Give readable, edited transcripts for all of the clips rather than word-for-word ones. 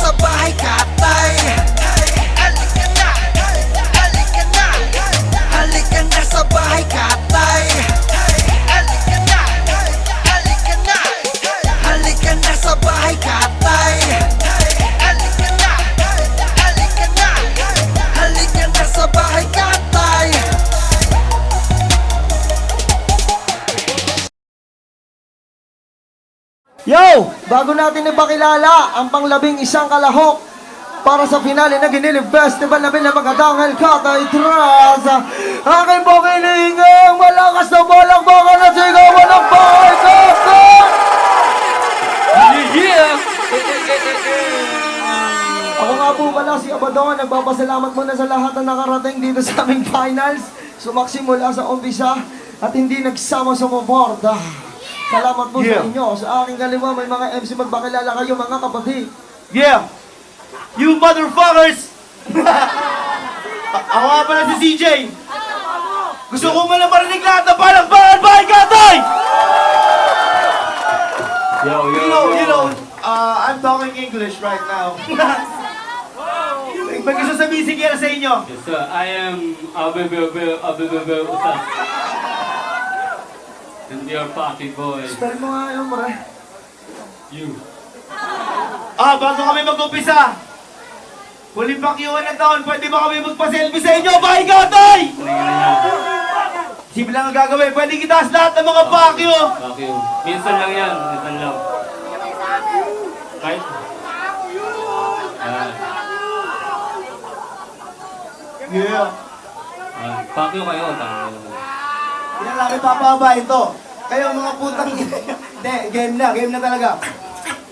sa bahay, katay. Halika na, halika na, halika na sa bahay, katay. Halika na, halika na, halika na sa bahay, katay. Halika na, halika na, halika na sa bahay, katay. Yo! Bago natin ipakilala ang panglabing isang kalahok para sa finale ng Ginilib Festival na pinapagkatanggal Katay Tras, aking pakilingang malakas na balakbakan at sigaw ng bahay Katay! Yeah! Ako nga po pala si Abadon, nagpapasalamat muna sa lahat na nakarating dito sa aming finals. Sumaksi mula sa umpisa at hindi nagsama sa maborda. Salamat po sa inyo. Sa aking kaliwa may mga MC, magpakilala kayo mga kapatid. Yeah! You motherfuckers! Ako nga pala si CJ! Gusto ko man na marinig lahat na palakpakan bahay Katay! You know, I'm talking English right now. May gusto sabihin si Kiera sa inyo? Yes, sir. I am Usas. And we are party boys. Spell mo nga yun, pre. You. Bago kami mag-umpisa, huling pakyuhan ng taon, pwede ba kami magpa-selfie sa inyo, bahay Katay? Simple lang ang gagawin, pwede kitaas lahat ng mga pakyo. Fuck you. Minsan lang yan. Minsan lang. Kahit... Yeah. Fuck you kayo. Tama mo. Hindi na namin papabahin to. Kayo mga putang... Hindi, game na talaga.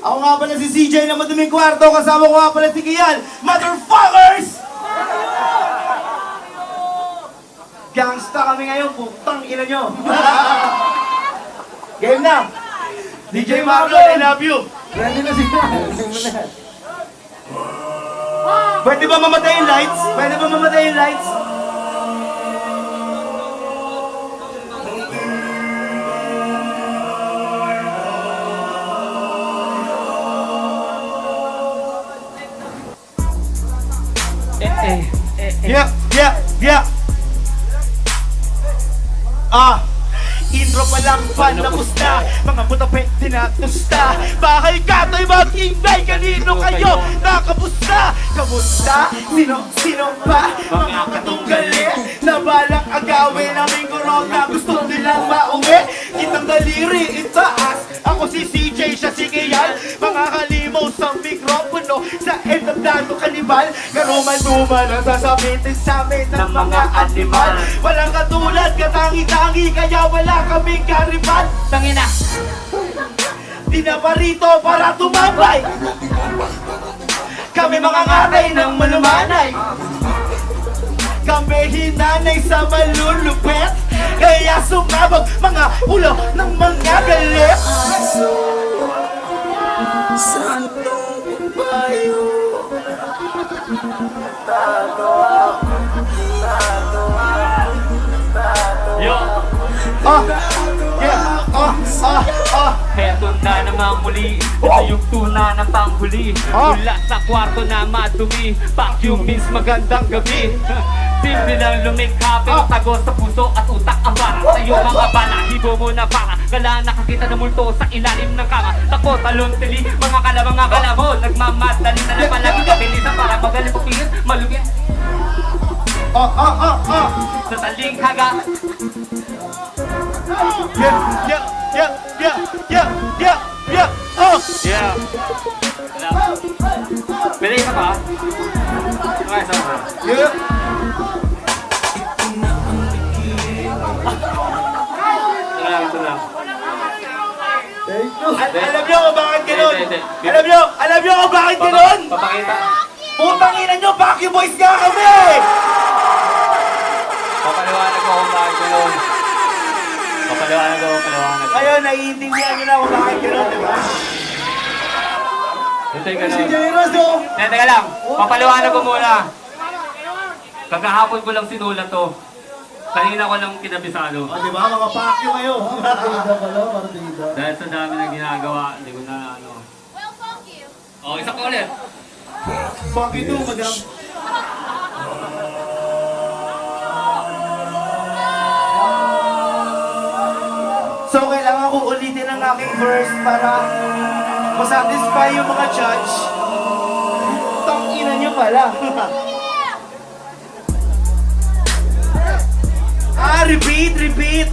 Ako nga pala si CJ na maduming kwarto, kasama ko nga pala si Kian. Motherfuckers! Gangsta kami ngayon, putang ina nyo. Game na! DJ Marlon, I love you! Ready na sila. Pwede ba mamatay yung lights? Pwede ba mamatay yung lights? Yeah. Intro pa lang, panapos na. Mga butapet, tinatusta. Bahay Katay, mag-ingay. Kanino kayo nakapusta? Kamusta? Sino ba? Mga katunggali na balang agawin naming corona. Gusto nilang mauwi. Kitang daliri itaas. Ako si CJ, siya si Kian. Mga kalimaw sa mikropono. Sa end of dano kanibal. Karuman-duman ang sasabitin sa amin ng mga animal. Walang katulad, katangi-tangi. Kaya wala kaming karibal. Tangina, di na pa rito para tumambay. Kami mga ngatay ng malumanay. Kami hinanay sa malulupet. Kaya sumabog mga ulo ng mga galit. Santong bayo, tato ako. Yo! Heto na naman muli, ito yung tuna ng panghuli. Mula sa kwarto na madumi, vacuum means magandang gabi. Simple lang lumikha, pero tago sa puso at utak ang bara. Sa'yo mga bala, hibo mo na para kala nakakita ng multo sa ilalim ng kama. Tako, talon, tili, mga kalamo nagmamadali na lang palagi kapilisan para magaling pupilis, malugin sa taling haga. Yeah. Pwede isa pa? Okay, isa pa. Ito lang. Alam niyo kung bakit gano'n? Alam niyo kung bakit gano'n? Papakita. Putang ina niyo, Backy Boys nga kami! Papaliwanag ko kung bakit gano'n. Papaliwanag. Kayo, naiintindihan niyo na kung bakit gano'n, di ba? Hintay ka Si na. Jairos, no? Teka lang. Papaliwanag ko muna. Kagahapon ko lang sinulat to. Kanina ko lang kinabisado. Di ba, mga pakyo kayo? Partida pala, partida. Dahil sa dami ng ginagawa, hindi ko na ano. Well, fuck you. Oh, isa pa ulit. Bakit ito, madam? So, kailangan ko ulitin ang aking verse para masatisfy yung mga judge. Tangina nyo pala. Repeat.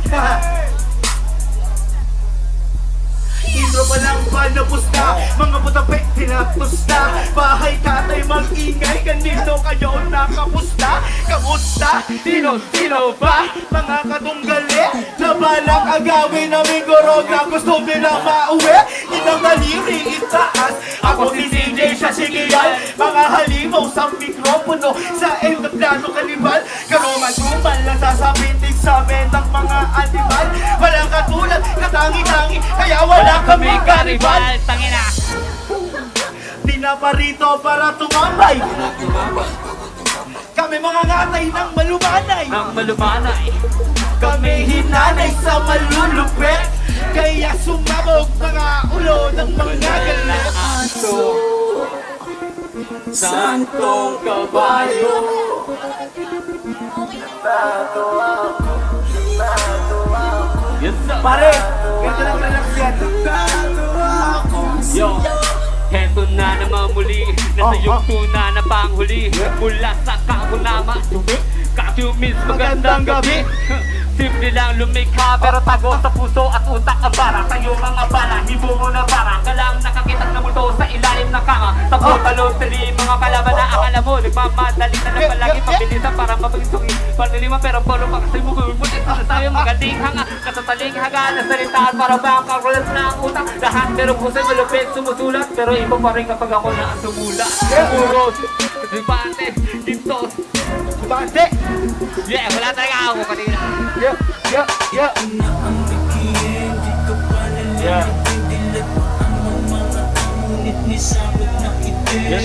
Intro pa lang palabos na, mga butape tinapos na. Bahay tatay mag-ingay, kanino kayo nakamusta? Kamusta? Sino ba? Mga katunggali na balak agawin namin guro na gusto nila mauwi. Inang daliri itaas, ako si CJ siya sigiyan. Mga halimaw sa mikropono, sa endoplano kanibal. Karuman-ruman lang sasabitig sa amin ng mga animal. Walang katulad, katangi-tangi, kaya wala kami karibal. Tangina. Di na pa rito para tumambay. Kami mga ngatay ng malumanay. Nang malumanay. Kami hinanay sa malulupet. Kaya sumabog mga ulo ng mga galit. Santong kabayo. Yes, sir. Pare, ganito lang relax yan. Yo, heto na naman muli. Nasa yung tuna na panghuli. Mula sa kakunama, katumis magandang gabi. Simple lang lumikha pero tago sa puso at utak ang bara. Sa'yo mga bala, hibo mo na para. Kalang nakakita na multo sa ilalim ng kama. Tapos talon tali mga kalaban na akala mo nagmamadali na lang palagi pabilisan para mapagsungi. Panilima pero polo pag sa'yo mo gumumuli. Sa'yo magaling hanga, katataling haga na salitaan para ba ang kagulat na ang utak. Lahat pero puso'y malupit sumusulat pero iba pa rin kapag ako na ang sumula. Uros, kasipante, gintos. Bante! Yeah, wala talaga ako kanina. Yeah. Yeah. Yes,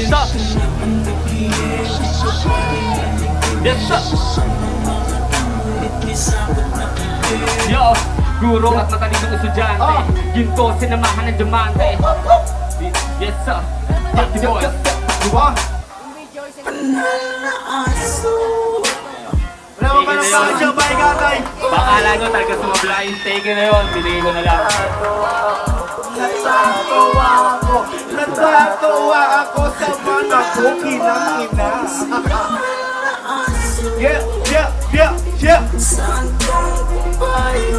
sir. Yes, sir. Yo, guro at matalinong estudyante. Ginto, sinamahan ng diamante. Yes, sir. Party boy. Diba? Wala mo pa ng bakit siya, bye gatay! Bakala nyo talaga sumabla yung take na yun. Binigay ko na lang. Natatawa ako sa mga cookie ng ina. Yeah.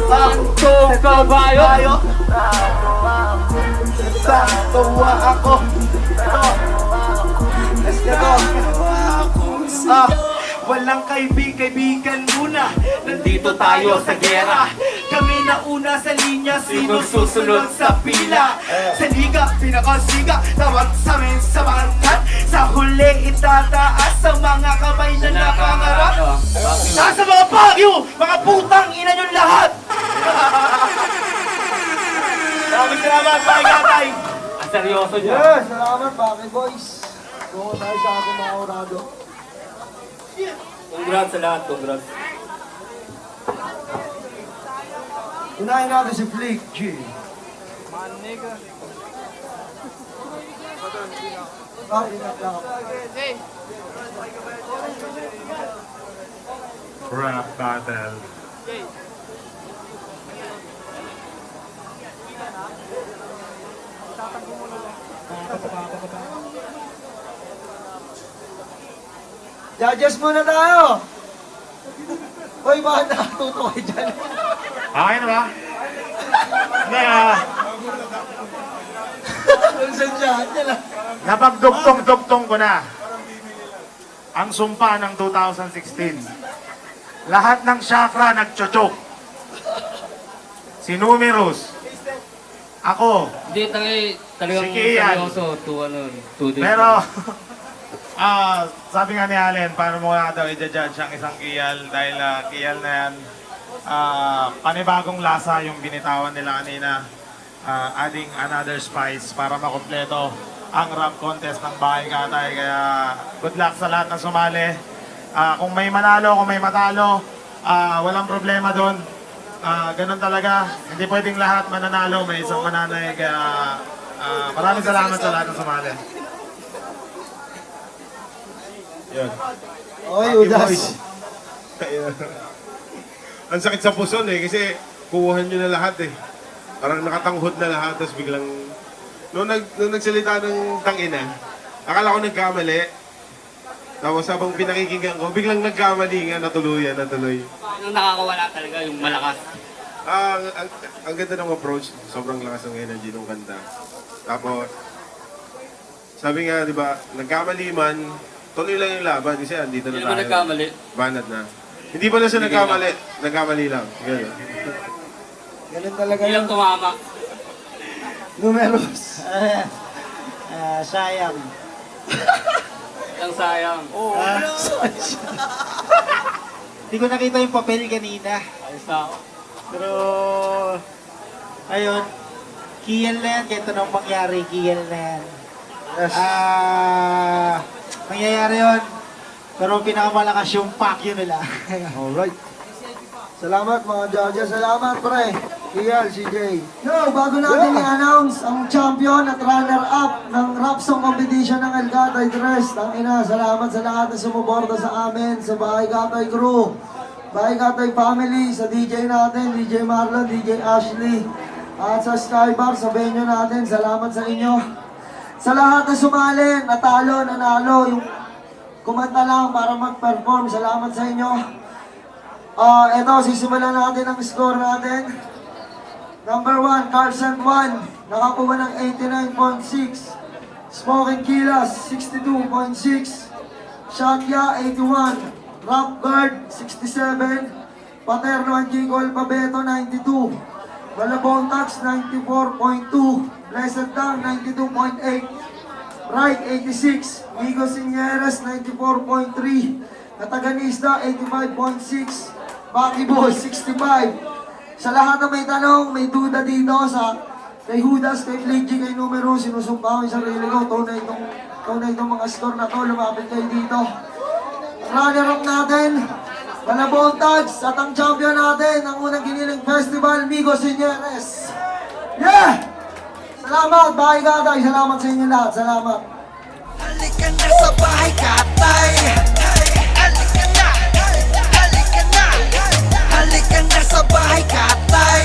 Santong kabayo. Natatawa ako. Let's go. Walang kaibigan muna. Nandito tayo sa gera. Kami na una sa linya, sino susunod sa pila? Sa liga, pinakasiga, tawag sa amin sa bangkat. Sa huli, itataas sa mga kamay na nakangarap. Nasa mga bagyo, mga putang ina nyo lahat! Maraming salamat, bye gatay! Ang seryoso niya. Yes, salamat Bakit Boys. Go tayo sa ating mga orado. Congrats sa lahat, congrats. Unahin natin si Flick G. Ingat lang ako. Rap battle. Judges muna tayo! Hoy, bakit nakatuto kayo dyan? Okay na ba? Hindi Kung saan siya, dyan lang. napagdugtong-dugtong ko na ang sumpa ng 2016. Lahat ng chakra nagchochok. Si Numerous. Ako. Hindi, talagang Sige, yan. seryoso. Two days. Pero, sabi nga ni Allen, paano mo nga daw i-judge ang isang kiyal dahil kiyal na yan, panibagong lasa yung binitawan nila kanina, adding another spice para makompleto ang rap contest ng Bahay Katay. Kaya good luck sa lahat na sumali. Kung may manalo, kung may matalo, walang problema doon. Ganun talaga, hindi pwedeng lahat mananalo, may isang mananay. Kaya maraming salamat sa lahat na sumali. Yun. Oy, Happy Udas. boys. Ayun. Ang sakit sa puso eh, kasi kukuhan nyo na lahat eh. Parang nakatanghod na lahat, tapos biglang... Nung nagsalita ng tangina, akala ko nagkamali. Tapos habang pinakikinggan ko, biglang nagkamali nga, natuloy. Ang nakakawala talaga yung malakas. Ang ganda ng approach, sobrang lakas ng energy ng kanta. Tapos, sabi nga, di ba, nagkamali man, tuloy lang yung laban kasi andito na Hindi tayo. naman nagkamali. Banat na. Hindi pala siya nagkamali. Nagkamali lang. Ganun. Ganun talaga Hindi lang yung tumama. numeros. Sayang. Ang sayang. Hindi ko nakita yung papel kanina. Ayos na ako. Pero, ayun, Kiel na yan. Ganito nang mangyari, Kiel na yan. Yes. Mangyayari yun. Pero pinakamalakas yung pakyo nila. Alright. Salamat mga judges. Salamat pre. Kiel, CJ. Yo, bago natin i-announce ang champion at runner-up ng rap song competition ng El Gatay Tres. Tangina, salamat sa lahat na sumuporta sa amin, sa Bahay Gatay Crew, Bahay Gatay Family, sa DJ natin, DJ Marlon, DJ Ashley, at sa Skybar, sa venue natin. Salamat sa inyo. Sa lahat na sumali, natalo, nanalo, yung kumanta lang para mag-perform. Salamat sa inyo. Eto, sisimulan natin ang score natin. Number 1, Carlson 1, nakakuha ng 89.6. Smoking Kilas, 62.6. Shakya, 81. Rap Guard, 67. Paterno Anjico Alpabeto, 92. Malabon Tax, 94.2. Blessed Dang, 92.8. Right, 86. Migo Sinyeres, 94.3. Kataganista, 85.6. Baki Boy, 65. Sa lahat na may tanong, may duda dito sa kay Judas, kay Fliggy, kay Numero, sinusumpa ko yung sarili ko. Tunay itong mga score na to, lumapit kayo dito. Runner-up natin, Malabon Tags, at ang champion natin, ang unang giniling festival, Migo Sinyeres. Yeah! Salamat, Bahay Gatay. Salamat sa inyo lahat. Salamat. Halika na sa bahay katay. Halika na. Halika na. Halika na sa bahay katay.